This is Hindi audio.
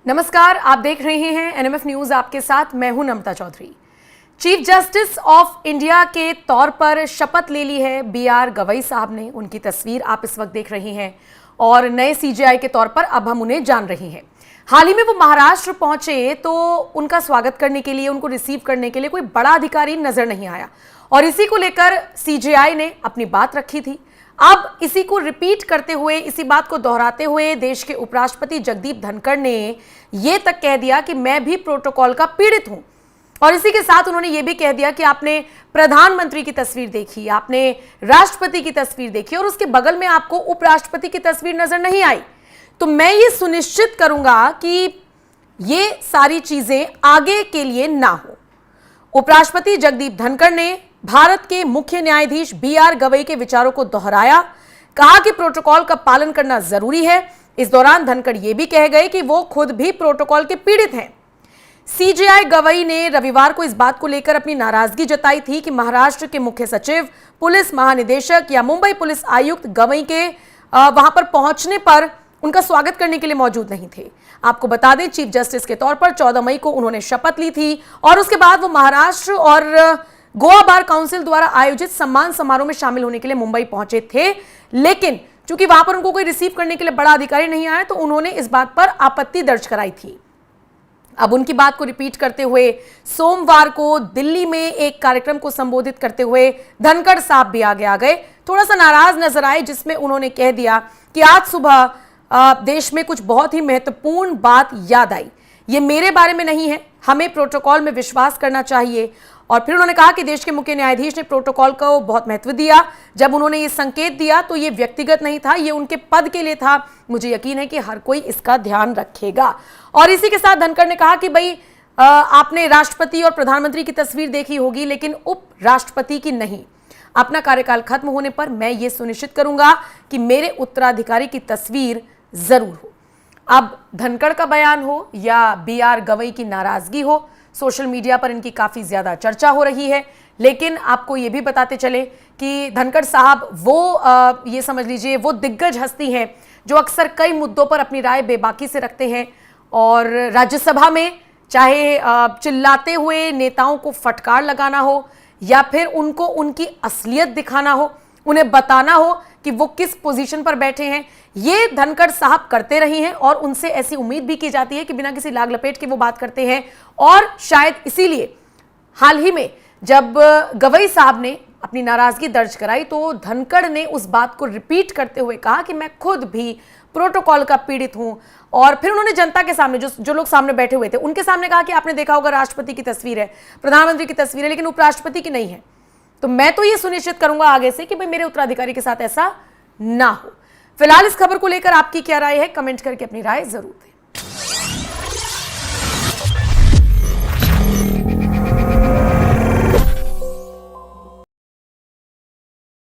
नमस्कार, आप देख रहे हैं एनएमएफ न्यूज। आपके साथ मैं हूं Namrata Chaudhary. Chief justice of India के तौर पर शपथ ले ली है बीआर गवई साहब ने। उनकी तस्वीर आप इस वक्त देख रहे हैं और नए सीजेआई के तौर पर अब हम उन्हें जान रहे हैं। हाल ही में वो महाराष्ट्र पहुंचे तो उनका स्वागत करने के लिए, उनको रिसीव करने के लिए कोई बड़ा अधिकारी नजर नहीं आया और इसी को लेकर सीजेआई ने अपनी बात रखी थी। अब इसी को रिपीट करते हुए, इसी बात को दोहराते हुए देश के उपराष्ट्रपति जगदीप धनखड़ ने यह तक कह दिया कि मैं भी प्रोटोकॉल का पीड़ित हूं। और इसी के साथ उन्होंने यह भी कह दिया कि आपने प्रधानमंत्री की तस्वीर देखी, आपने राष्ट्रपति की तस्वीर देखी और उसके बगल में आपको उपराष्ट्रपति की तस्वीर नजर नहीं आई, तो मैं ये सुनिश्चित करूंगा कि ये सारी चीजें आगे के लिए ना हो। उपराष्ट्रपति जगदीप धनखड़ ने भारत के मुख्य न्यायाधीश बीआर गवई के विचारों को दोहराया, कहा कि प्रोटोकॉल का पालन करना जरूरी है। इस दौरान धनखड़ ये भी कह गए कि वो खुद भी प्रोटोकॉल के पीड़ित हैं। सीजेआई गवई ने रविवार को इस बात को लेकर अपनी नाराजगी जताई थी कि महाराष्ट्र के मुख्य सचिव, पुलिस महानिदेशक या मुंबई पुलिस आयुक्त गवई के वहां पर पहुंचने पर उनका स्वागत करने के लिए मौजूद नहीं थे। आपको बता दें, चीफ जस्टिस के तौर पर 14 मई को उन्होंने शपथ ली थी और उसके बाद वो महाराष्ट्र और गोवा बार काउंसिल द्वारा आयोजित सम्मान समारोह में शामिल होने के लिए मुंबई पहुंचे थे। लेकिन चूंकि वहां पर उनको कोई रिसीव करने के लिए बड़ा अधिकारी नहीं आया, तो उन्होंने इस बात पर आपत्ति दर्ज कराई थी। अब उनकी बात को रिपीट करते हुए सोमवार को दिल्ली में एक कार्यक्रम को संबोधित करते हुए धनखड़ साहब भी आगे आ गए, थोड़ा सा नाराज नजर आए, जिसमें उन्होंने कह दिया कि आज सुबह देश में कुछ बहुत ही महत्वपूर्ण बात याद आई। ये मेरे बारे में नहीं है, हमें प्रोटोकॉल में विश्वास करना चाहिए। और फिर उन्होंने कहा कि देश के मुख्य न्यायाधीश ने प्रोटोकॉल को बहुत महत्व दिया। जब उन्होंने ये संकेत दिया तो ये व्यक्तिगत नहीं था, ये उनके पद के लिए था। मुझे यकीन है कि हर कोई इसका ध्यान रखेगा। और इसी के साथ धनखड़ ने कहा कि भाई आपने राष्ट्रपति और प्रधानमंत्री की तस्वीर देखी होगी, लेकिन उपराष्ट्रपति की नहीं। अपना कार्यकाल खत्म होने पर मैं ये सुनिश्चित करूंगा कि मेरे उत्तराधिकारी की तस्वीर जरूर हो। अब धनखड़ का बयान हो या बीआर गवई की नाराजगी हो, सोशल मीडिया पर इनकी काफी ज्यादा चर्चा हो रही है। लेकिन आपको ये भी बताते चले कि धनखड़ साहब वो ये समझ लीजिए वो दिग्गज हस्ती हैं जो अक्सर कई मुद्दों पर अपनी राय बेबाकी से रखते हैं और राज्यसभा में चाहे चिल्लाते हुए नेताओं को फटकार लगाना हो या फिर उनको उनकी असलियत दिखाना हो, उन्हें बताना हो कि वो किस पोजीशन पर बैठे हैं, ये धनखड़ साहब करते रही हैं और उनसे ऐसी उम्मीद भी की जाती है कि बिना किसी लाग लपेट के वो बात करते हैं। और शायद इसीलिए हाल ही में जब गवई साहब ने अपनी नाराजगी दर्ज कराई तो धनखड़ ने उस बात को रिपीट करते हुए कहा कि मैं खुद भी प्रोटोकॉल का पीड़ित हूं। और फिर उन्होंने जनता के सामने, जो लोग सामने बैठे हुए थे, उनके सामने कहा कि आपने देखा होगा राष्ट्रपति की तस्वीर है, प्रधानमंत्री की तस्वीर है, लेकिन उपराष्ट्रपति की नहीं है। तो मैं तो ये सुनिश्चित करूंगा आगे से कि भाई मेरे उत्तराधिकारी के साथ ऐसा ना हो। फिलहाल इस खबर को लेकर आपकी क्या राय है, कमेंट करके अपनी राय जरूर दें।